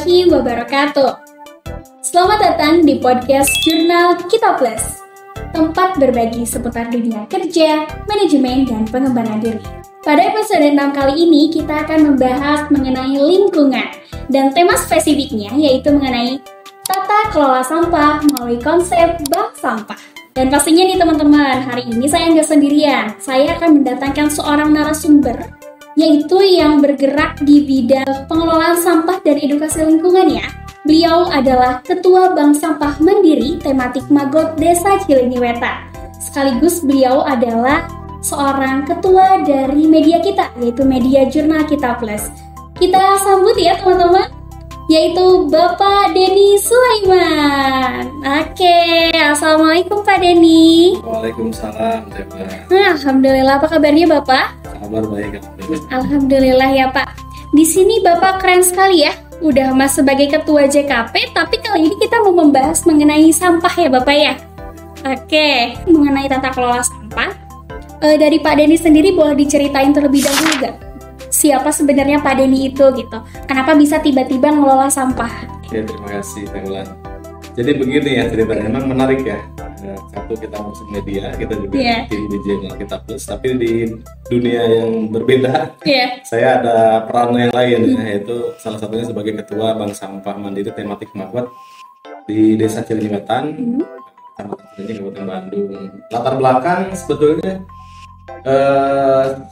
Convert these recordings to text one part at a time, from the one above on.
warahmatullahi wabarakatuh. Selamat datang di podcast Jurnal Kita Plus, tempat berbagi seputar dunia kerja, manajemen, dan pengembangan diri. Pada episode 6 kali ini, kita akan membahas mengenai lingkungan, dan tema spesifiknya yaitu mengenai tata kelola sampah melalui konsep bank sampah. Dan pastinya nih teman-teman, hari ini saya nggak sendirian. Saya akan mendatangkan seorang narasumber, yaitu yang bergerak di bidang pengelolaan sampah dan edukasi lingkungan ya. Beliau adalah Ketua Bank Sampah Mandiri tematik Magot Desa Cilenyi Wetan. Sekaligus beliau adalah seorang ketua dari media kita, yaitu media Jurnal Kita Plus. Kita sambut ya teman-teman, yaitu Bapak Denny Sulaiman. Oke, Assalamualaikum Pak Denny. Waalaikumsalam, Dewa. Alhamdulillah, apa kabarnya Bapak? Kabar baik, Alhamdulillah ya Pak. Di sini Bapak keren sekali ya. Udah Mas sebagai ketua JKP, tapi kali ini kita mau membahas mengenai sampah ya Bapak ya. Oke, mengenai tata kelola sampah. Dari Pak Denny sendiri boleh diceritain terlebih dahulu gak? Siapa sebenarnya Pak Denny itu gitu? Kenapa bisa tiba-tiba ngelola sampah? Oke, terima kasih Teh Ulan. Jadi begini ya ceritanya, memang menarik ya. Satu, kita masuk media, kita juga di Jurnal Kita Plus, tapi di dunia yang berbeda. Saya ada peran yang lain, yaitu salah satunya sebagai Ketua Bank Sampah Mandiri tematik Magot di Desa Cilenyi Wetan, Kabupaten Bandung. Latar belakang sebetulnya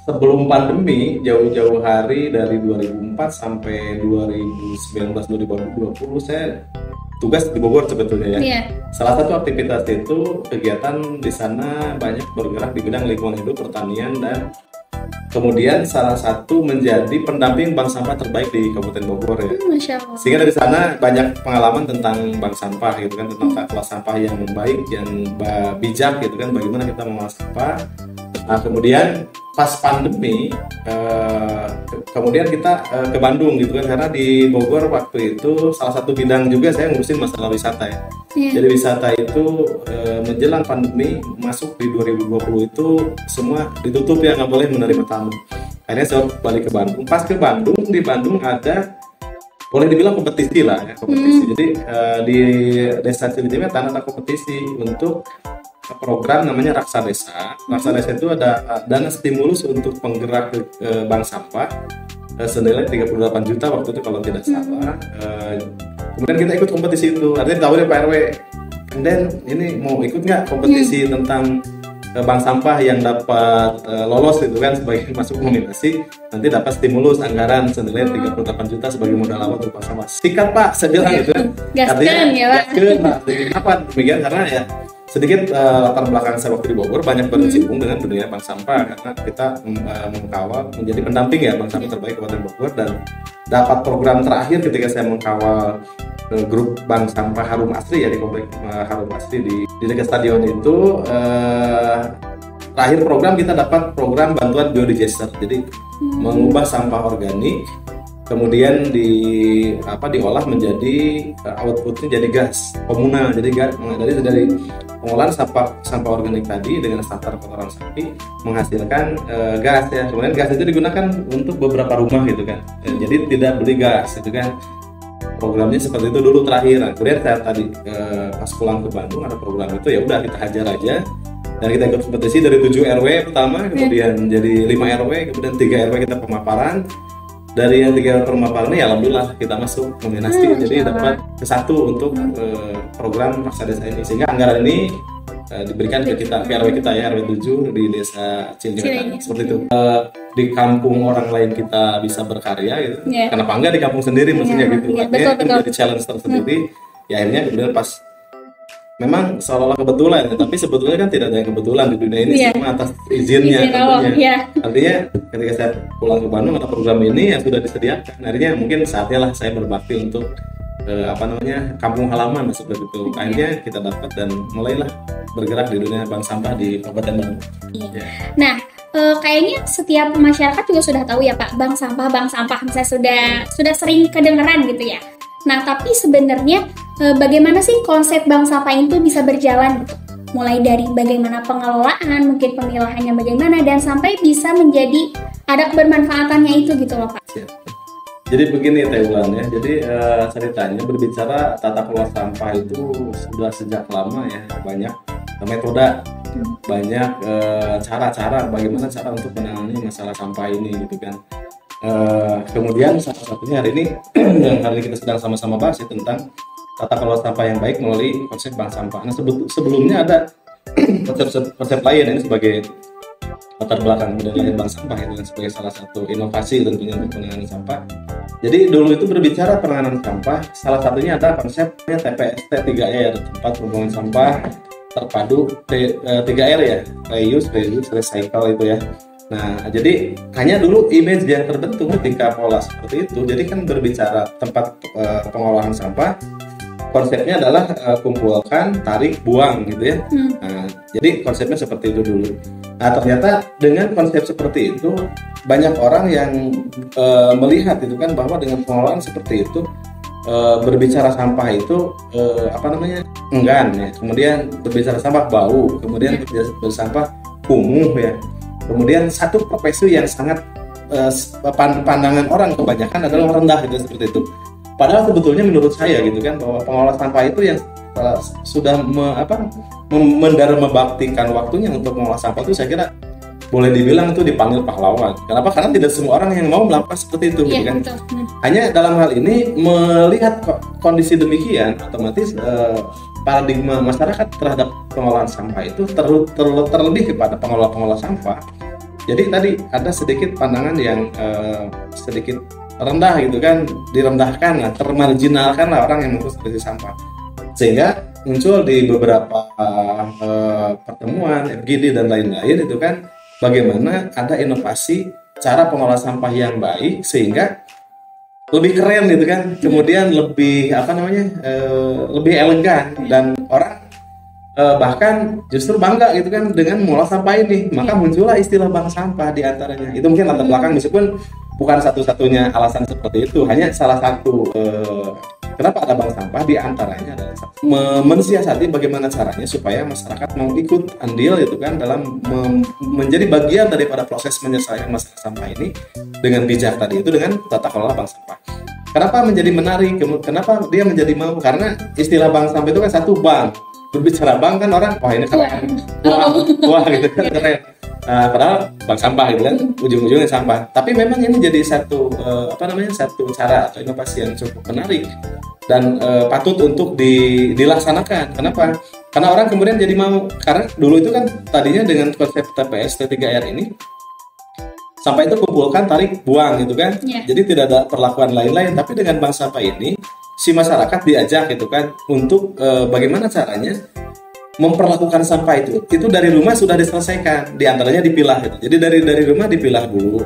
sebelum pandemi, jauh-jauh hari dari 2004 sampai 2019-2020 saya tugas di Bogor sebetulnya ya. Salah satu aktivitas itu kegiatan di sana banyak bergerak di bidang lingkungan hidup, pertanian, dan kemudian salah satu menjadi pendamping bank sampah terbaik di Kabupaten Bogor ya. Masya Allah. Sehingga dari sana banyak pengalaman tentang bank sampah gitu kan, tentang tata kelola sampah yang baik, yang bijak gitu kan, bagaimana kita mengolah sampah. Nah kemudian pas pandemi, kemudian kita ke Bandung gitu kan, karena di Bogor waktu itu salah satu bidang juga saya ngurusin masalah wisata ya. Jadi wisata itu menjelang pandemi masuk di 2020 itu semua ditutup ya, nggak boleh menerima tamu. Akhirnya saya balik ke Bandung. Pas ke Bandung, di Bandung ada boleh dibilang kompetisi lah ya, kompetisi. Jadi di Desa Cilenyi Wetan ada kompetisi untuk program namanya Raksa Desa. Raksa Desa itu ada dana stimulus untuk penggerak bank sampah senilai 38 juta waktu itu kalau tidak salah. Kemudian kita ikut kompetisi itu, artinya ditawarin Pak RW, and then ini mau ikut nggak kompetisi tentang bank sampah yang dapat lolos itu kan sebagai masuk nominasi, nanti dapat stimulus anggaran senilai 38 juta sebagai modal awal untuk bank sampah. Sikat Pak, saya bilang gitu kan. Gaskan ya Pak. Apa demikian, karena ya sedikit latar belakang saya waktu di Bogor banyak berkecimpung dengan dunia bank sampah, karena kita mengkawal menjadi pendamping ya bank sampah terbaik Kabupaten Bogor, dan dapat program terakhir ketika saya mengkawal grup bank sampah Harum Asri ya di komplek Harum Asri di dekat stadion itu. Terakhir program kita dapat program bantuan biodigester, jadi mengubah sampah organik kemudian diolah menjadi outputnya jadi gas komunal, jadi gas dari pengolahan sampah organik tadi dengan starter kotoran sapi menghasilkan gas ya. Kemudian gas itu digunakan untuk beberapa rumah gitu kan, jadi tidak beli gas gitu kan. Programnya seperti itu dulu terakhir. Nah, kemudian saya tadi pas pulang ke Bandung ada program itu, ya udah kita hajar aja. Dan kita ikut kompetisi dari 7 RW pertama, kemudian jadi 5 RW, kemudian 3 RW kita pemaparan. Dari yang 3 pemaparan ini alhamdulillah kita masuk nominasi, jadi dapat ke-1 untuk program Raksa Desa ini. Sehingga anggaran ini diberikan ke kita, ke RW kita ya, RW 7 di Desa Cilenyi Wetan. Seperti itu. Di kampung orang lain kita bisa berkarya gitu. Kenapa enggak di kampung sendiri maksudnya gitu. Artinya itu menjadi challenge tersendiri. Ya akhirnya kemudian pas memang seolah-olah kebetulan, tapi sebetulnya kan tidak ada yang kebetulan di dunia ini, semua atas izinnya tentunya. Artinya ketika saya pulang ke Bandung ada program ini yang sudah disediakan, akhirnya mungkin saatnya lah saya berbakti untuk kampung halaman seperti itu. Akhirnya kita dapat dan mulailah bergerak di dunia bank sampah di Kabupaten Bandung. Nah, kayaknya setiap masyarakat juga sudah tahu ya Pak, bank sampah misalnya sudah sering kedengeran gitu ya. Nah, tapi sebenarnya bagaimana sih konsep bank sampah itu bisa berjalan gitu? Mulai dari bagaimana pengelolaan, mungkin pemilahannya bagaimana, dan sampai bisa menjadi ada kebermanfaatannya itu gitu loh Pak. Jadi begini Teh Ulan ya. Jadi ceritanya berbicara tata kelola sampah itu sudah sejak lama ya, banyak metode, banyak cara-cara bagaimana cara untuk menangani masalah sampah ini gitu kan. Kemudian salah satunya hari ini yang hari ini kita sedang sama-sama bahas ya, tentang tata kelola sampah yang baik melalui konsep bank sampah. Nah sebelumnya ada konsep lain ini sebagai latar belakang budaya bank sampah itu kan, sebagai salah satu inovasi tentunya untuk penanganan sampah. Jadi dulu itu berbicara penanganan sampah, salah satunya ada konsepnya TPS T3R, tempat pembuangan sampah terpadu 3R ya, reuse, recycle itu ya. Nah, jadi hanya dulu image yang terbentuk ketika pola seperti itu. Jadi kan berbicara tempat pengolahan sampah, konsepnya adalah kumpulkan, tarik, buang gitu ya. Nah, jadi konsepnya seperti itu dulu. Nah, ternyata dengan konsep seperti itu banyak orang yang melihat itu kan bahwa dengan pengolahan seperti itu berbicara sampah itu enggan ya. Kemudian berbicara sampah bau, kemudian berbicara sampah kumuh ya. Kemudian satu profesi yang sangat pandangan orang kebanyakan adalah rendah gitu, seperti itu. Padahal sebetulnya menurut saya gitu kan bahwa pengolah sampah itu yang sudah membaktikan waktunya untuk mengolah sampah itu, saya kira boleh dibilang itu dipanggil pahlawan. Kenapa? Karena tidak semua orang yang mau melakukan seperti itu, gitu kan. Hanya dalam hal ini melihat kondisi demikian, otomatis paradigma masyarakat terhadap pengolahan sampah itu terlebih kepada pengolah sampah. Jadi tadi ada sedikit pandangan yang sedikit rendah gitu kan, direndahkan lah, termarginalkan lah orang yang mengurus sampah. Sehingga muncul di beberapa pertemuan FGD dan lain-lain itu kan, bagaimana ada inovasi cara pengolah sampah yang baik sehingga lebih keren gitu kan, kemudian lebih lebih elegan, dan orang bahkan justru bangga gitu kan dengan mengolah sampah ini. Maka muncullah istilah bank sampah di antaranya. Itu mungkin latar belakang, meskipun bukan satu-satunya alasan seperti itu, hanya salah satu kenapa ada bank sampah. Di antaranya adalah mensiasati bagaimana caranya supaya masyarakat mau ikut andil itu kan dalam menjadi bagian daripada proses menyelesaikan masalah sampah ini dengan bijak tadi itu, dengan tata kelola bank sampah. Kenapa menjadi menarik? Kenapa dia menjadi mau? Karena istilah bank sampah itu kan satu bank. Berbicara bank kan orang, wah ini keren, wah gitu kan keren. Padahal bank sampah gitu kan, ujung-ujungnya sampah. Tapi memang ini jadi satu satu cara atau inovasi yang cukup menarik dan patut untuk dilaksanakan. Kenapa? Karena orang kemudian jadi mau. Karena dulu itu kan tadinya dengan konsep TPS T3R ini, sampah itu kumpulkan, tarik, buang gitu kan. Jadi tidak ada perlakuan lain-lain. Tapi dengan bank sampah ini, si masyarakat diajak gitu kan untuk bagaimana caranya memperlakukan sampah itu dari rumah sudah diselesaikan, diantaranya dipilah gitu. Jadi dari rumah dipilah dulu,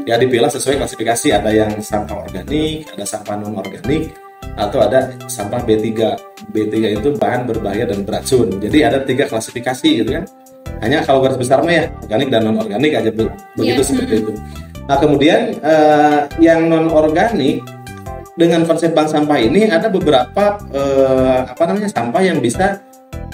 ya dipilah sesuai klasifikasi. Ada yang sampah organik, ada sampah non organik, atau ada sampah B3. B3 itu bahan berbahaya dan beracun. Jadi ada 3 klasifikasi gitu kan. Hanya kalau garis besar mah ya organik dan non organik aja begitu seperti itu. Nah kemudian yang non organik dengan konsep bank sampah ini ada beberapa sampah yang bisa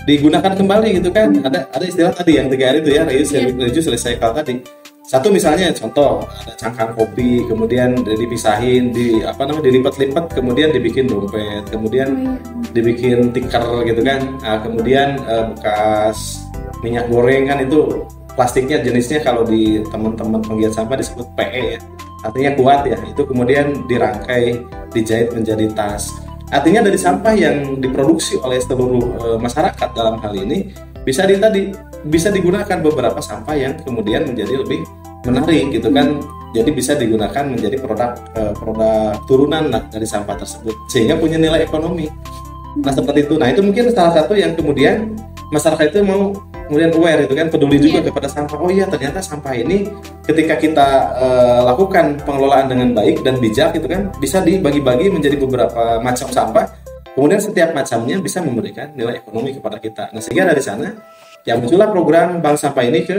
digunakan kembali gitu kan. Ada istilah tadi yang 3R itu ya, reuse, recycle tadi. Satu misalnya contoh, ada cangkang kopi, kemudian dipisahin, dilipat-lipat, kemudian dibikin dompet, kemudian dibikin tikar gitu kan. Nah, kemudian bekas minyak goreng kan, itu plastiknya jenisnya kalau di teman-teman penggiat sampah disebut PE ya. Artinya kuat ya. Itu kemudian dirangkai, dijahit menjadi tas. Artinya dari sampah yang diproduksi oleh seluruh masyarakat dalam hal ini bisa digunakan beberapa sampah yang kemudian menjadi lebih menarik gitu kan. Jadi bisa digunakan menjadi produk turunan dari sampah tersebut sehingga punya nilai ekonomi. Nah seperti itu. Nah itu mungkin salah satu yang kemudian masyarakat itu mau kemudian aware itu kan, peduli juga kepada sampah. Oh iya, ternyata sampah ini ketika kita lakukan pengelolaan dengan baik dan bijak itu kan bisa dibagi-bagi menjadi beberapa macam sampah. Kemudian setiap macamnya bisa memberikan nilai ekonomi kepada kita. Nah sehingga dari sana ya muncullah program bank sampah ini ke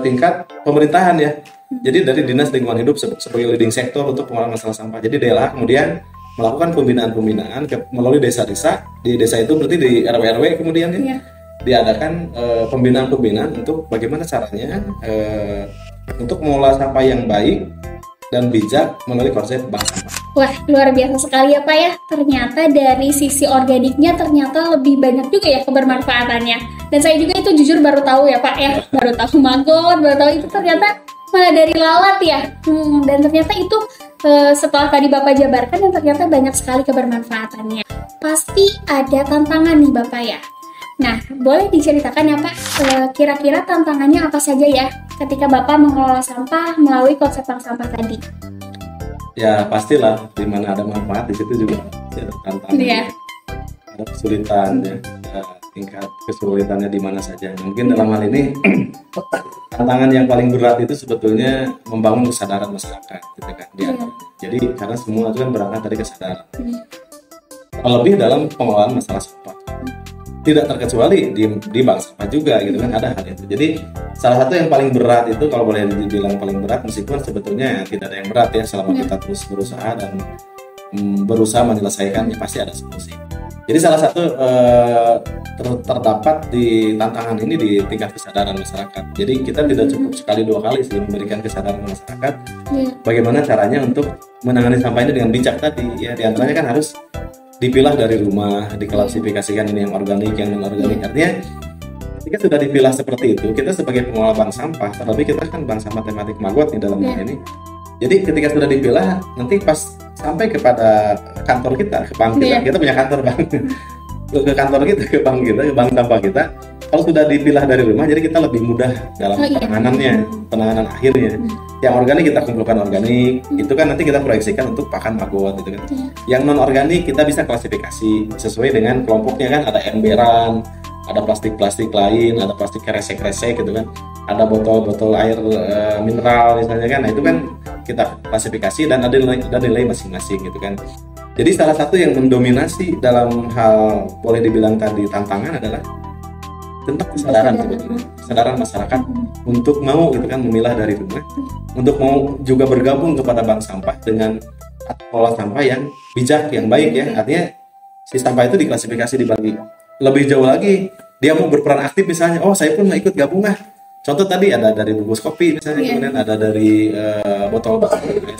tingkat pemerintahan ya. Jadi dari Dinas Lingkungan Hidup sebagai leading sektor untuk pengolahan masalah sampah. Jadi DLH kemudian melakukan pembinaan melalui desa-desa. Di desa itu berarti di RW-RW kemudian ya. Diadakan pembinaan untuk bagaimana caranya untuk mengolah sampah yang baik dan bijak melalui konsep bank sampah. Wah, luar biasa sekali ya Pak ya. Ternyata dari sisi organiknya ternyata lebih banyak juga ya kebermanfaatannya. Dan saya juga itu jujur baru tahu ya Pak ya. Baru tahu maggot, baru tahu itu ternyata malah dari lalat ya. Dan ternyata itu setelah tadi Bapak jabarkan dan ternyata banyak sekali kebermanfaatannya. Pasti ada tantangan nih Bapak ya. Nah, boleh diceritakan ya Pak, kira-kira tantangannya apa saja ya ketika Bapak mengelola sampah melalui konsep bank sampah tadi? Ya pastilah, di mana ada manfaat di situ juga ada tantangan, ada kesulitan ya, tingkat kesulitannya di mana saja. Mungkin dalam hal ini tantangan yang paling berat itu sebetulnya membangun kesadaran masyarakat, gitu kan? Jadi karena semua itu kan berangkat dari kesadaran. Terlebih dalam pengelolaan masalah sampah. Tidak terkecuali di bank sampah juga gitu kan, ada hal itu. Jadi salah satu yang paling berat itu, kalau boleh dibilang paling berat, meskipun sebetulnya tidak ada yang berat ya, selama kita terus berusaha dan berusaha menyelesaikan, ya pasti ada solusi. Jadi salah satu terdapat di tantangan ini di tingkat kesadaran masyarakat. Jadi kita tidak cukup sekali dua kali sih memberikan kesadaran masyarakat bagaimana caranya untuk menangani sampah ini dengan bijak tadi ya. Di antaranya kan harus dipilah dari rumah, diklasifikasikan ini yang organik, yang non-organik. Artinya ketika sudah dipilah seperti itu, kita sebagai pengelola bank sampah, terlebih kita kan bank sampah tematik maggot nih dalam hal ini. Jadi ketika sudah dipilah, nanti pas sampai kepada kantor kita, ke bank kita punya kantor bank, ke kantor kita, ke bank kita, ke bank sampah kita, kalau sudah dipilah dari rumah, jadi kita lebih mudah dalam penanganan akhirnya. Yang organik kita kumpulkan organik, itu kan nanti kita proyeksikan untuk pakan maggot gitu kan. Yang non organik kita bisa klasifikasi sesuai dengan kelompoknya kan, ada emberan, ada plastik-plastik lain, ada plastik kresek-kresek gitu kan, ada botol-botol air mineral misalnya kan. Nah itu kan kita klasifikasi dan ada nilai masing-masing gitu kan. Jadi salah satu yang mendominasi dalam hal boleh dibilang tadi tantangan adalah tentang kesadaran masyarakat untuk mau gitu kan memilah dari rumah, untuk mau juga bergabung kepada bank sampah dengan pola sampah yang bijak, yang baik ya. Artinya si sampah itu diklasifikasi, dibagi lebih jauh lagi, dia mau berperan aktif misalnya, oh saya pun mau ikut gabung lah. Contoh tadi ada dari bungkus kopi misalnya, kemudian ada dari botol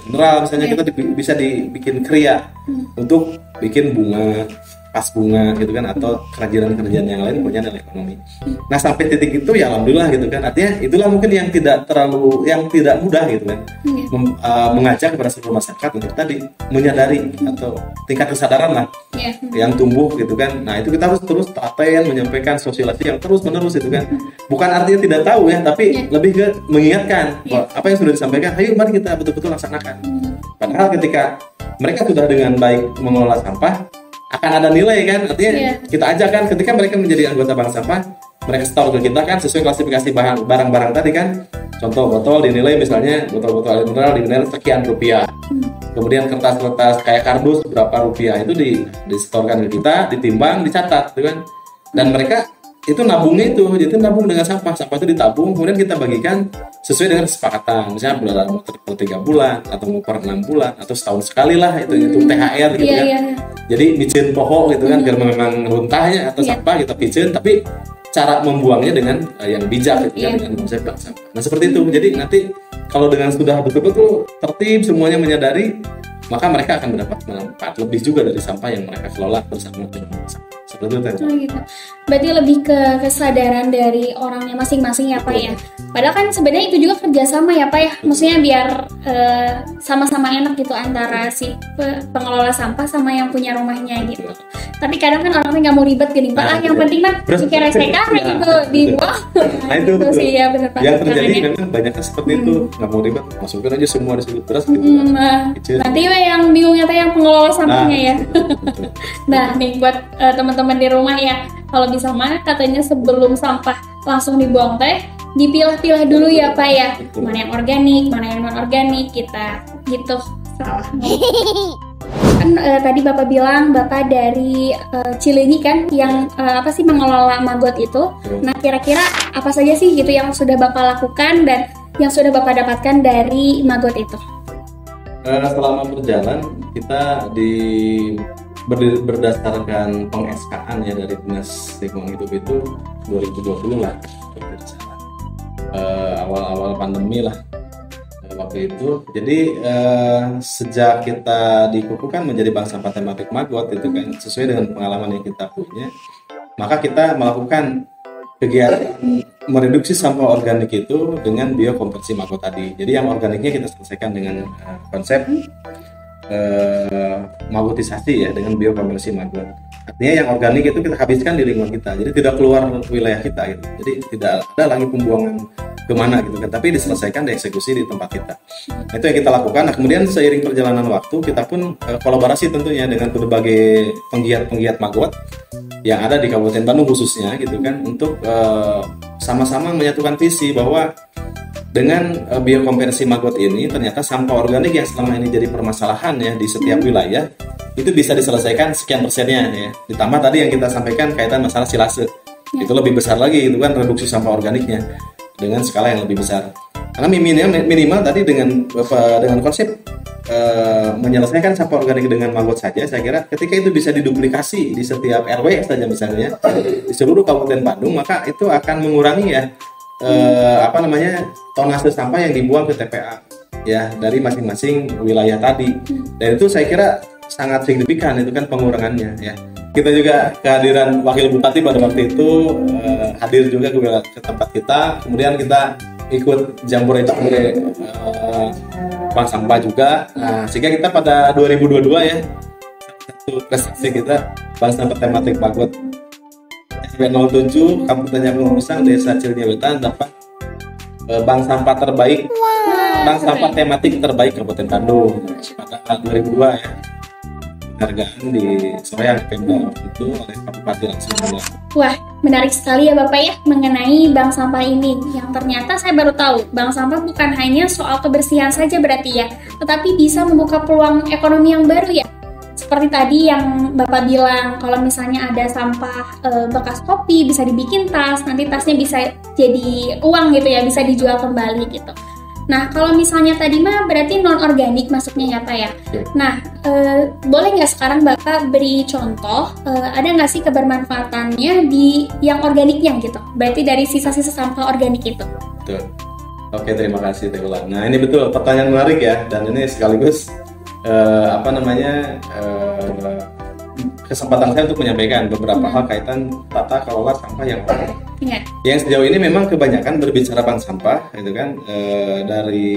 mineral misalnya, kita bisa dibikin kriya untuk bikin bunga, pas bunga gitu kan, atau kerajinan-kerajinan yang lain punya nilai ekonomi. Nah sampai titik itu ya alhamdulillah gitu kan. Artinya itulah mungkin yang tidak mudah gitu kan, mengajak kepada seluruh masyarakat untuk tadi menyadari atau tingkat kesadaran lah yang tumbuh gitu kan. Nah itu kita harus terus telaten menyampaikan sosialisasi yang terus menerus itu kan. Bukan artinya tidak tahu ya, tapi lebih ke mengingatkan bahwa apa yang sudah disampaikan, ayo mari kita betul-betul laksanakan. Padahal ketika mereka sudah dengan baik mengelola sampah, akan ada nilai kan, artinya kita ajak kan, ketika mereka menjadi anggota bank sampah, mereka store ke kita kan sesuai klasifikasi barang-barang tadi kan. Contoh botol dinilai misalnya botol-botol air mineral dinilai sekian rupiah, kemudian kertas-kertas kayak kardus berapa rupiah, itu di-storekan ke kita, ditimbang, dicatat gitu kan. Dan mereka itu nabungnya itu, jadi nabung dengan sampah itu ditabung, kemudian kita bagikan sesuai dengan kesepakatan, misalnya per 3 bulan atau per 6 bulan atau setahun sekali lah, itu THR gitu kan. Jadi micin pohon gitu kan, biar memang runtahnya atau sampah kita picin, tapi cara membuangnya dengan yang bijak gitu kan, dengan konsep bank sampah. Nah seperti itu, jadi nanti kalau dengan sudah betul-betul tertib semuanya menyadari, maka mereka akan mendapat manfaat lebih juga dari sampah yang mereka kelola bersama dengan sampah. Seperti itu. Gitu. Berarti lebih ke kesadaran dari orangnya masing-masing ya Pak ya. Padahal kan sebenarnya itu juga kerjasama ya Pak ya. Maksudnya biar sama-sama enak gitu antara si pengelola sampah sama yang punya rumahnya gitu. Tapi kadang kan orangnya nggak mau ribet gini Pak. Yang penting mah resekan gitu dibuang. Nah itu sih ya benar Pak. Yang terjadi memang banyaknya seperti itu, nggak mau ribet, masukin aja semua di situ terus gitu. Nanti yang bingungnya tuh yang pengelola sampahnya ya. Nah nih buat teman-teman di rumah ya, kalau bisa mah katanya sebelum sampah langsung dibuang teh dipilah-pilah dulu ya Pak ya, mana yang organik, mana yang non organik, kita gitu. Salah kan tadi Bapak bilang Bapak dari Cileunyi kan yang mengelola maggot itu. Nah kira-kira apa saja sih gitu yang sudah Bapak lakukan dan yang sudah Bapak dapatkan dari maggot itu? Selama berjalan kita berdasarkan peng-SK-an ya dari Dinas Lingkungan Hidup itu 2020 lah, awal-awal pandemi lah, waktu waktu itu. Jadi sejak kita dikukuhkan menjadi bank sampah tematik Maggot itu kan sesuai dengan pengalaman yang kita punya, maka kita melakukan kegiatan mereduksi sampah organik itu dengan biokonversi Maggot tadi. Jadi yang organiknya kita selesaikan dengan konsep maggotisasi ya, dengan biokonversi Maggot. Artinya yang organik itu kita habiskan di lingkungan kita, jadi tidak keluar wilayah kita gitu. Jadi tidak ada lagi pembuangan kemana gitu kan, tapi diselesaikan, dieksekusi di tempat kita. Nah, itu yang kita lakukan. Nah, kemudian seiring perjalanan waktu kita pun kolaborasi tentunya dengan berbagai penggiat-penggiat Maggot yang ada di Kabupaten Bandung khususnya gitu kan, untuk sama-sama menyatukan visi bahwa dengan biokonversi Maggot ini ternyata sampah organik yang selama ini jadi permasalahan ya di setiap wilayah itu bisa diselesaikan sekian persennya ya. Ditambah tadi yang kita sampaikan kaitan masalah silase, itu lebih besar lagi itu kan, reduksi sampah organiknya dengan skala yang lebih besar. Karena minimal tadi dengan konsep menyelesaikan sampah organik dengan Maggot saja, saya kira ketika itu bisa diduplikasi di setiap RW saja misalnya di seluruh Kabupaten Bandung, maka itu akan mengurangi ya tonase sampah yang dibuang ke TPA ya dari masing-masing wilayah tadi. Dan itu saya kira sangat signifikan itu kan pengurangannya ya. Kita juga kehadiran Wakil Bupati pada waktu itu hadir juga ke tempat kita, kemudian kita ikut jambore bank sampah juga. Nah, sehingga kita pada 2022 ya, satu prestasi kita bank sampah tematik Maggot SP07 Kabupaten Pengurusan Desa Cilnyewetan dapat bank sampah terbaik, bank sampah tematik terbaik Kabupaten Bandung pada 2002 ya. Penghargaan di Soreang Pemda itu oleh Bupati langsung. Wah, menarik sekali ya Bapak ya mengenai bank sampah ini. Yang ternyata saya baru tahu, bank sampah bukan hanya soal kebersihan saja berarti ya, tetapi bisa membuka peluang ekonomi yang baru ya. Seperti tadi yang Bapak bilang, kalau misalnya ada sampah bekas kopi bisa dibikin tas, nanti tasnya bisa jadi uang gitu ya, bisa dijual kembali gitu. Nah, kalau misalnya tadi mah berarti non-organik masuknya ya Pak ya. Nah, boleh nggak sekarang Bapak beri contoh, ada nggak sih kebermanfaatannya di yang organiknya gitu? Berarti dari sisa-sisa sampah organik itu. Betul. Oke, terima kasih Teh Ulan. Nah, ini betul pertanyaan menarik ya, dan ini sekaligus kesempatan saya untuk menyampaikan beberapa hal kaitan tata kelola sampah yang organik. Yang sejauh ini memang kebanyakan berbicara bank sampah itu kan, dari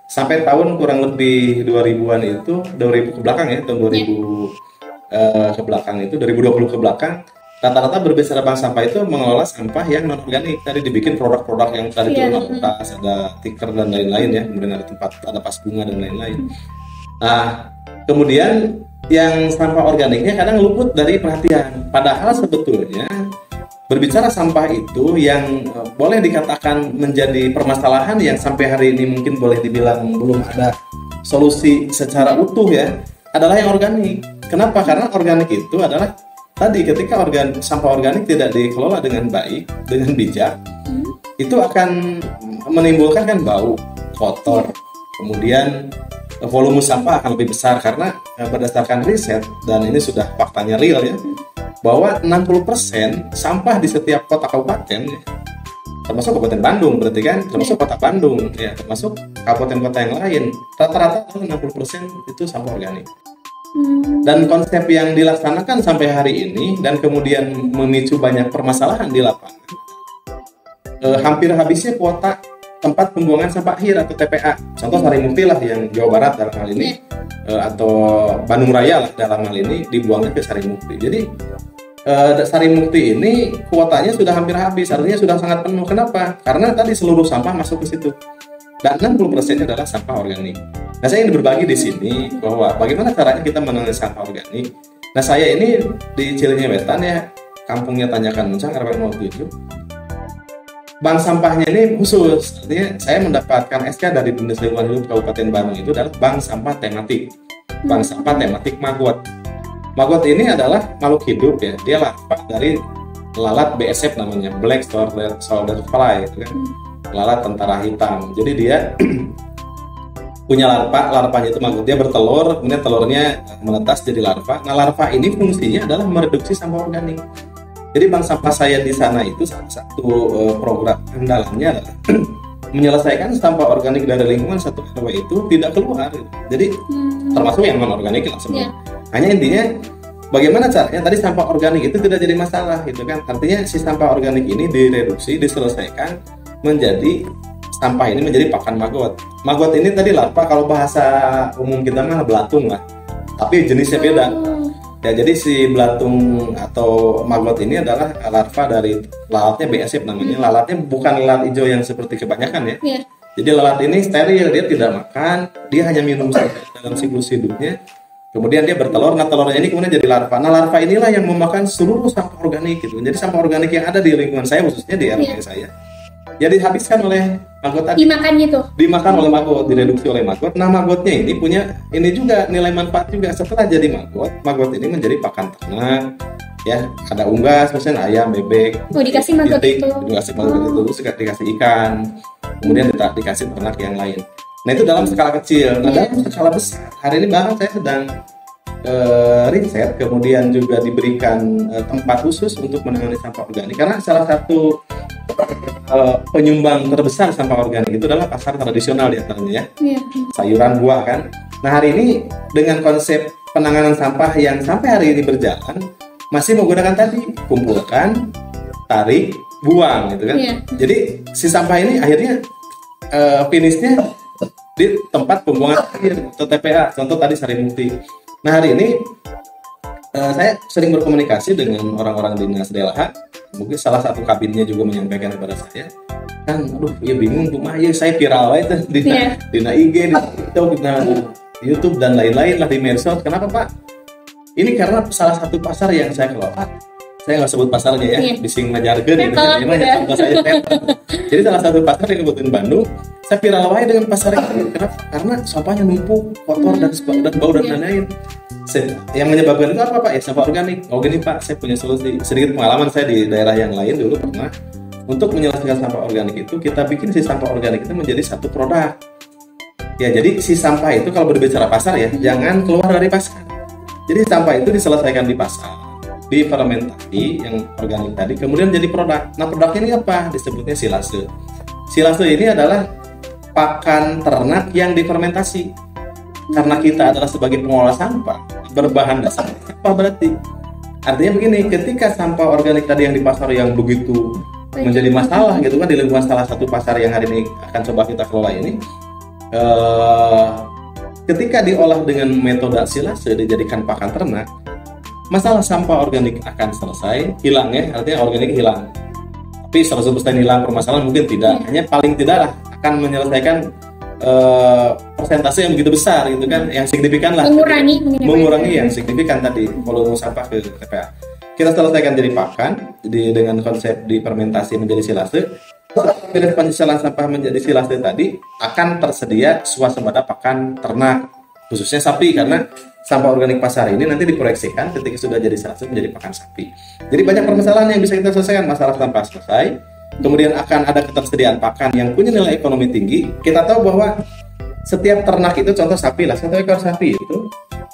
sampai tahun kurang lebih 2000-an itu 2000 ke belakang ya, tahun 2000 ke belakang itu 2020 ke belakang, rata-rata berbicara bank sampah itu mengelola sampah yang non organik. Tadi dibikin produk-produk yang tadi itu ada stiker dan lain-lain ya, kemudian ada tempat, ada pas bunga dan lain-lain. Nah, kemudian yang sampah organiknya kadang luput dari perhatian. Padahal sebetulnya berbicara sampah itu yang boleh dikatakan menjadi permasalahan yang sampai hari ini mungkin boleh dibilang belum ada solusi secara utuh ya, adalah yang organik. Kenapa? Karena organik itu adalah tadi ketika sampah organik tidak dikelola dengan baik, dengan bijak, itu akan menimbulkan kan bau, kotor, kemudian volume sampah akan lebih besar. Karena berdasarkan riset, dan ini sudah faktanya real ya, bahwa 60% sampah di setiap kota kabupaten, termasuk Kabupaten Bandung berarti kan, termasuk kota Bandung ya, termasuk kabupaten-kota yang lain, rata-rata 60% itu sampah organik. Dan konsep yang dilaksanakan sampai hari ini dan kemudian memicu banyak permasalahan di lapangan, hampir habisnya kuota tempat pembuangan sampah akhir atau TPA. Contoh Sarimukti lah yang Jawa Barat dalam hal ini, atau Bandung Raya lah dalam hal ini, dibuangnya ke Sarimukti. Jadi Sarimukti ini kuotanya sudah hampir habis, artinya sudah sangat penuh. Kenapa? Karena tadi seluruh sampah masuk ke situ. Dan 60% adalah sampah organik. Nah, saya ingin berbagi di sini bahwa bagaimana caranya kita menangani sampah organik. Nah, saya ini di Cilnyewetan ya, kampungnya Tanjakan Muncang, RW 07. Bank sampahnya ini khusus, artinya saya mendapatkan SK dari Dinas Lingkungan Hidup Kabupaten Bandung itu adalah bank sampah tematik. Bank sampah tematik Maggot. Maggot ini adalah makhluk hidup ya, dia larva dari lalat BSF namanya, Black Soldier Fly itu kan. Lalat tentara hitam. Jadi dia punya larvanya itu Maggot, dia bertelur, kemudian telurnya menetas jadi larva. Nah, larva ini fungsinya adalah mereduksi sampah organik. Jadi bank sampah saya di sana itu salah satu program andalannya adalah menyelesaikan sampah organik dari lingkungan satu RW itu tidak keluar. Jadi termasuk yang non organik lah semua. Hanya intinya bagaimana caranya tadi sampah organik itu tidak jadi masalah gitu kan. Artinya si sampah organik ini direduksi, diselesaikan menjadi sampah ini menjadi pakan maggot. Maggot ini tadi larva, kalau bahasa umum kita mah belatung lah. Tapi jenisnya beda. Ya, jadi si belatung atau maggot ini adalah larva dari lalatnya BSF namanya. Lalatnya bukan lalat hijau yang seperti kebanyakan ya. Jadi lalat ini steril, dia tidak makan, dia hanya minum saja dalam siklus hidupnya. Kemudian dia bertelur, nah telurnya ini kemudian jadi larva. Nah larva inilah yang memakan seluruh sampah organik gitu. Jadi sampah organik yang ada di lingkungan saya, khususnya di RW saya, ya dihabiskan oleh maggot tadi. Dimakan gitu? Dimakan oleh maggot, direduksi oleh maggot. Nah maggotnya ini punya ini juga nilai manfaat juga. Setelah jadi maggot ini menjadi pakan ternak. Ya, ada unggas, misalnya ayam, bebek. Dikasih maggot itu. Dikasih maggot itu, dikasih ikan. Kemudian dikasih ternak yang lain. Nah itu dalam skala kecil. Nah dalam skala besar, hari ini bahkan saya sedang riset, kemudian juga diberikan tempat khusus untuk menangani sampah organik. Karena salah satu penyumbang terbesar sampah organik itu adalah pasar tradisional diantaranya ya. Sayuran, buah kan. Nah hari ini dengan konsep penanganan sampah yang sampai hari ini berjalan masih menggunakan tadi kumpulkan, tarik, buang gitu kan. Jadi si sampah ini akhirnya finishnya di tempat pembuangan akhir atau TPA, contoh tadi Sarimukti. Nah hari ini saya sering berkomunikasi dengan orang-orang dinas DLH. Mungkin salah satu kabinnya juga menyampaikan kepada saya, kan, aduh, ya bingung tuh mah, ya saya viral aja di IG, di TikTok, di YouTube dan lain-lain lah, di medsos. Kenapa Pak? Ini karena salah satu pasar yang saya kelola. Saya nggak sebut pasarnya ya, bising ngajarkeun gitu. Jadi salah satu pasar di Kabupaten Bandung, saya viral wae dengan pasar ini. Kenapa? Karena sampahnya numpuk, kotor dan bau dan lain-lain. Yang menyebabkan itu apa Pak? Ya sampah organik. Oh gini Pak, saya punya solusi. Sedikit pengalaman saya di daerah yang lain dulu pernah. Untuk menyelesaikan sampah organik itu, kita bikin si sampah organik itu menjadi satu produk. Ya jadi si sampah itu kalau berbicara pasar ya, jangan keluar dari pasar. Jadi sampah itu diselesaikan di pasar, difermentasi yang organik tadi, kemudian jadi produk. Nah produknya ini apa? Disebutnya silase. Silase ini adalah pakan ternak yang difermentasi. Karena kita adalah sebagai pengolah sampah, berbahan dasar sampah berarti. Artinya begini, ketika sampah organik tadi yang di pasar yang begitu menjadi masalah gitu kan, di lingkungan salah satu pasar yang hari ini akan coba kita kelola ini, ketika diolah dengan metode silase, dijadikan pakan ternak, masalah sampah organik akan selesai, hilang ya, artinya organik hilang. Tapi 100% hilang permasalahan mungkin tidak, hanya paling tidak lah akan menyelesaikan persentase yang begitu besar gitu kan, yang signifikan lah, mengurangi yang signifikan tadi volume sampah ke TPA. Kita selesaikan jadi pakan dengan konsep difermentasi menjadi silase. Bila penyesalan sampah menjadi silase tadi akan tersedia swasembada pakan ternak, khususnya sapi, karena sampah organik pasar ini nanti diproyeksikan ketika sudah jadi silase menjadi pakan sapi. Jadi banyak permasalahan yang bisa kita selesaikan. Masalah sampah selesai, kemudian akan ada ketersediaan pakan yang punya nilai ekonomi tinggi. Kita tahu bahwa setiap ternak itu, contoh sapi lah, 1 ekor sapi itu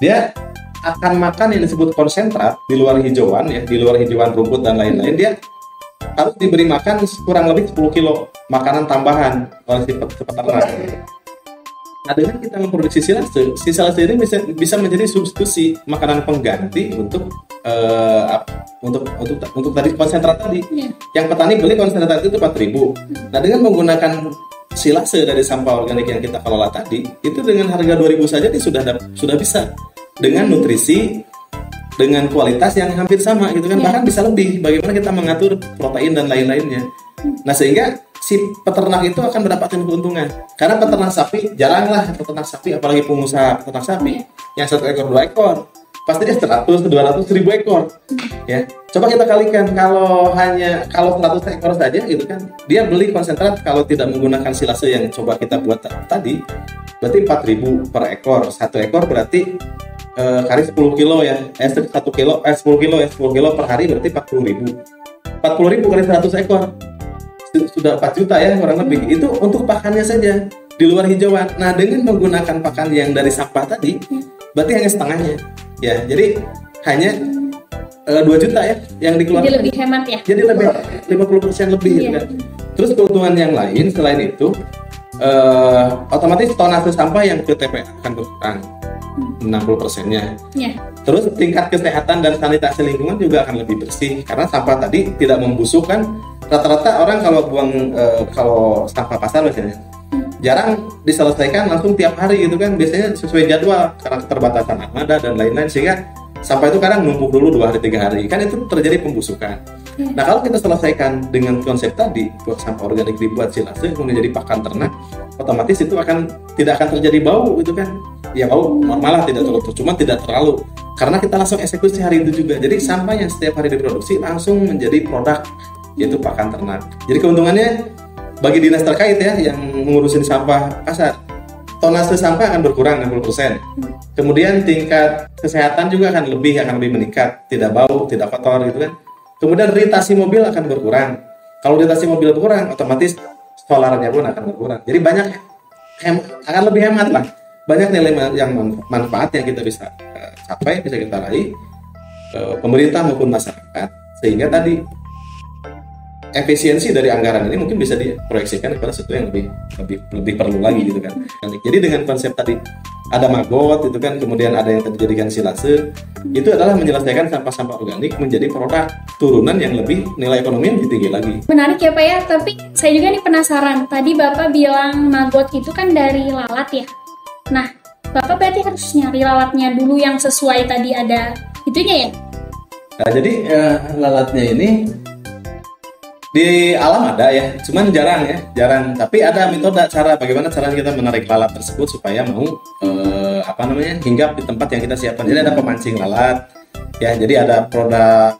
dia akan makan yang disebut konsentrat di luar hijauan ya, di luar hijauan rumput dan lain-lain. Dia harus diberi makan kurang lebih 10 kilo makanan tambahan oleh si peternak. Nah dengan kita memproduksi silase ini bisa menjadi substitusi makanan pengganti untuk tadi konsentrat tadi. Yang petani beli konsentrat itu 4.000. Nah dengan menggunakan silase dari sampah organik yang kita kelola tadi, itu dengan harga 2.000 saja dia sudah bisa dengan nutrisi, dengan kualitas yang hampir sama gitu kan, bahkan bisa lebih. Bagaimana kita mengatur protein dan lain-lainnya. Nah sehingga si peternak itu akan mendapatkan keuntungan. Karena peternak sapi, jaranglah peternak sapi, apalagi pengusaha peternak sapi yang 1 ekor 2 ekor, pasti dia 100, 200, 1000 ekor. Ya, coba kita kalikan, kalau 100 ekor saja gitu kan, dia beli konsentrat kalau tidak menggunakan silase yang coba kita buat tadi, berarti 4.000 per ekor. 1 ekor berarti kali 10 kilo ya, 10 kilo per hari berarti 40.000 kali 100 ekor sudah 4 juta ya kurang lebih. Itu untuk pakannya saja di luar hijauan. Nah dengan menggunakan pakan yang dari sampah tadi, berarti hanya setengahnya ya, jadi hanya 2 juta ya yang dikeluarkan. Jadi lebih hemat ya, jadi lebih 50% lebih gitu kan. Terus keuntungan yang lain selain itu, otomatis tonase sampah yang ke TPA akan berkurang 60%-nya. Ya. Terus tingkat kesehatan dan sanitasi lingkungan juga akan lebih bersih karena sampah tadi tidak membusuk kan. Rata-rata orang kalau buang kalau sampah pasar misalnya jarang diselesaikan langsung tiap hari gitu kan, biasanya sesuai jadwal karena keterbatasan armada dan lain-lain, sehingga sampah itu kadang numpuk dulu 2 hari 3 hari, kan itu terjadi pembusukan. Nah kalau kita selesaikan dengan konsep tadi, buat sampah organik dibuat silase kemudian jadi pakan ternak, otomatis itu tidak akan terjadi bau gitu kan. Ya bau normal lah, tidak terlalu, cuma tidak terlalu karena kita langsung eksekusi hari itu juga. Jadi sampah yang setiap hari diproduksi langsung menjadi produk, yaitu pakan ternak. Jadi keuntungannya bagi dinas terkait ya yang mengurusin sampah pasar, tonase sampah akan berkurang 60%. Kemudian tingkat kesehatan juga akan lebih meningkat, tidak bau, tidak kotor gitu kan. Kemudian ritasi mobil akan berkurang. Kalau ritasi mobil berkurang, otomatis solarnya pun akan berkurang. Jadi banyak akan lebih hemat lah. Banyak nilai yang manfaat yang kita bisa capai, bisa kita raih, pemerintah maupun masyarakat, sehingga tadi efisiensi dari anggaran ini mungkin bisa diproyeksikan kepada sesuatu yang lebih perlu lagi gitu kan. Jadi dengan konsep tadi ada maggot itu kan, kemudian ada yang dijadikan silase, itu adalah menyelesaikan sampah-sampah organik menjadi produk turunan yang lebih nilai ekonomi yang lebih tinggi lagi. Menarik ya Pak ya, tapi saya juga nih penasaran. Tadi Bapak bilang maggot itu kan dari lalat ya. Nah, Bapak berarti harus nyari lalatnya dulu yang sesuai tadi ada itunya ya? Nah, jadi lalatnya ini di alam ada ya, cuman jarang. Tapi ada metode bagaimana cara kita menarik lalat tersebut supaya mau hinggap di tempat yang kita siapkan. Jadi ada pemancing lalat ya, jadi ada produk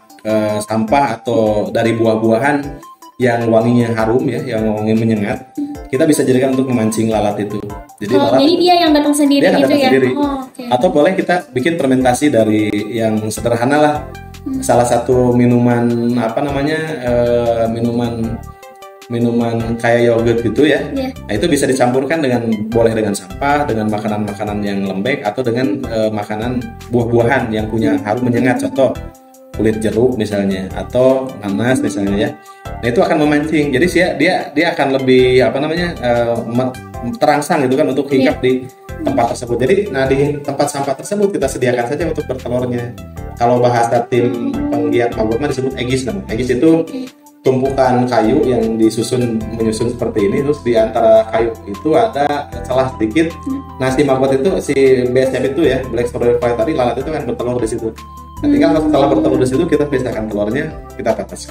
sampah atau dari buah-buahan yang wanginya harum ya, yang wangi menyengat, kita bisa jadikan untuk memancing lalat itu. Jadi jadi dia yang datang sendiri gitu ya? Sendiri. Okay. Atau boleh kita bikin fermentasi dari yang sederhana lah. Salah satu minuman minuman kayak yogurt gitu ya. Nah itu bisa dicampurkan boleh dengan sampah, dengan makanan-makanan yang lembek, atau dengan makanan buah-buahan yang punya harum menyengat, contoh kulit jeruk misalnya, atau nanas misalnya ya. Nah itu akan memancing, jadi dia akan lebih terangsang gitu kan untuk hinggap di tempat tersebut. Jadi di tempat sampah tersebut kita sediakan saja untuk bertelurnya. Kalau bahasa tim penggiat maggot disebut egis namanya. Egis itu tumpukan kayu yang menyusun seperti ini, terus di antara kayu itu ada celah sedikit. Nah si maggot itu, si BSF itu ya, Black Strawberry Fly tadi, lalat itu kan bertelur di situ. Nah, tinggal setelah bertelur di situ kita pisahkan telurnya, kita tetes.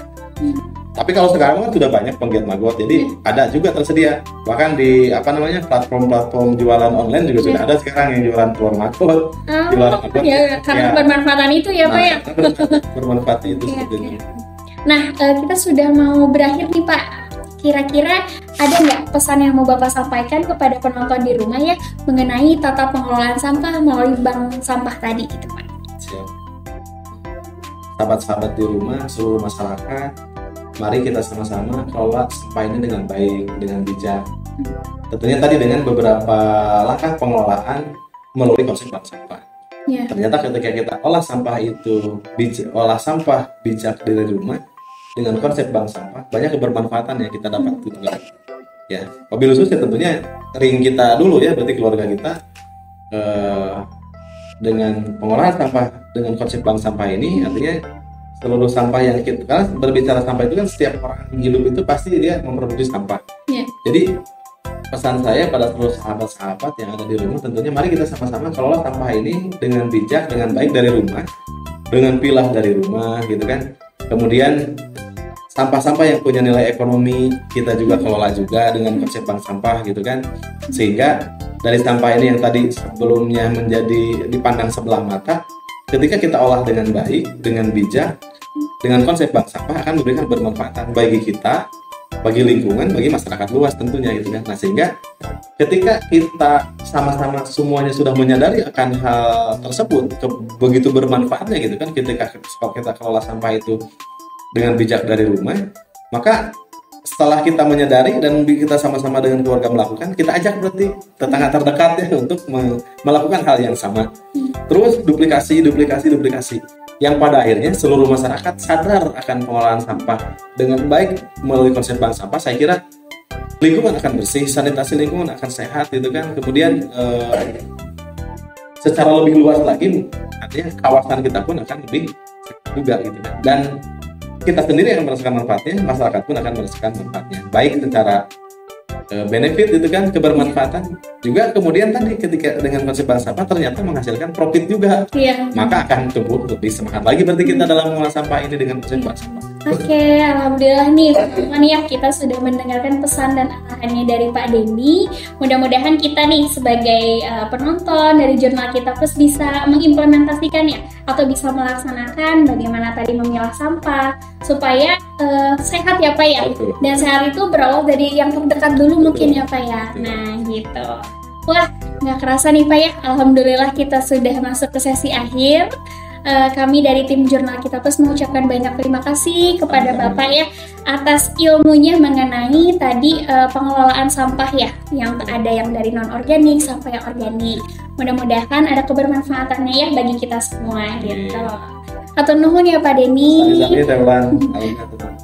Tapi kalau sekarang kan sudah banyak penggiat maggot, jadi ada juga tersedia. Bahkan di platform-platform jualan online juga sudah ada sekarang yang jualan telur maggot. Jualan maggot. Ya, karena bermanfaatan itu ya Pak ya. Bermanfaat itu sebetulnya. Nah, kita sudah mau berakhir nih Pak. Kira-kira ada nggak pesan yang mau Bapak sampaikan kepada penonton di rumah ya mengenai tata pengelolaan sampah melalui bank sampah tadi gitu Pak? Siap. Sahabat-sahabat di rumah, seluruh masyarakat, mari kita sama-sama kelola sampah ini dengan baik, dengan bijak. Tentunya tadi dengan beberapa langkah pengelolaan melalui konsep bank sampah. Ternyata ketika kita olah sampah bijak dari rumah dengan konsep bank sampah, banyak kebermanfaatan yang kita dapat juga. Ya, mobil khususnya tentunya ring kita dulu ya, berarti keluarga kita dengan pengolahan sampah dengan konsep bank sampah ini, artinya seluruh sampah yang kita, karena berbicara sampah itu kan setiap orang hidup itu pasti dia memproduksi sampah. Jadi pesan saya pada seluruh sahabat-sahabat yang ada di rumah, tentunya mari kita sama-sama kelola sampah ini dengan bijak, dengan baik dari rumah, dengan pilah dari rumah gitu kan. Kemudian sampah-sampah yang punya nilai ekonomi kita juga kelola juga dengan konsep bank sampah gitu kan, sehingga dari sampah ini yang tadi sebelumnya menjadi dipandang sebelah mata, ketika kita olah dengan baik, dengan bijak, dengan konsep bank sampah akan memberikan bermanfaatan bagi kita, bagi lingkungan, bagi masyarakat luas tentunya gitu kan. Nah sehingga ketika kita sama-sama semuanya sudah menyadari akan hal tersebut, begitu bermanfaatnya gitu kan, ketika kita kelola sampah itu dengan bijak dari rumah, maka setelah kita menyadari dan kita sama-sama dengan keluarga melakukan, kita ajak berarti tetangga terdekat ya untuk melakukan hal yang sama. Terus duplikasi. yang pada akhirnya seluruh masyarakat sadar akan pengelolaan sampah dengan baik melalui konsep bank sampah. Saya kira lingkungan akan bersih, sanitasi lingkungan akan sehat gitu kan. Kemudian secara lebih luas lagi artinya kawasan kita pun akan lebih sehat juga gitu kan. Dan kita sendiri akan merasakan manfaatnya, masyarakat pun akan merasakan manfaatnya, baik secara benefit itu kan, kebermanfaatan juga. Kemudian tadi ketika dengan konsep bank sampah ternyata menghasilkan profit juga, maka akan tumbuh lebih semangat lagi berarti kita dalam mengolah sampah ini dengan konsep bank sampah. Oke, alhamdulillah nih teman-teman ya, kita sudah mendengarkan pesan dan arahannya dari Pak Denny. Mudah-mudahan kita nih sebagai penonton dari Jurnal Kita Plus bisa mengimplementasikannya atau bisa melaksanakan bagaimana tadi memilah sampah supaya sehat ya Pak ya. Dan sehat itu berawal dari yang terdekat dulu mungkin ya Pak ya. Nah gitu. Wah, nggak kerasa nih Pak ya. Alhamdulillah kita sudah masuk ke sesi akhir. Kami dari tim Jurnal Kita Plus mengucapkan banyak terima kasih kepada Bapak ya atas ilmunya mengenai tadi pengelolaan sampah ya, yang ada yang dari non organik sampai yang organik. Mudah-mudahan ada kebermanfaatannya ya bagi kita semua gitu. Hatur nuhun ya Pak Denny.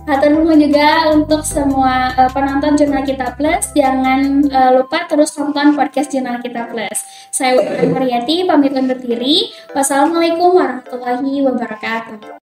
Hatur nuhun juga untuk semua penonton Jurnal Kita Plus. Jangan lupa terus tonton podcast Jurnal Kita Plus. Saya Wulan Haryati pamit undur diri. Wassalamualaikum warahmatullahi wabarakatuh.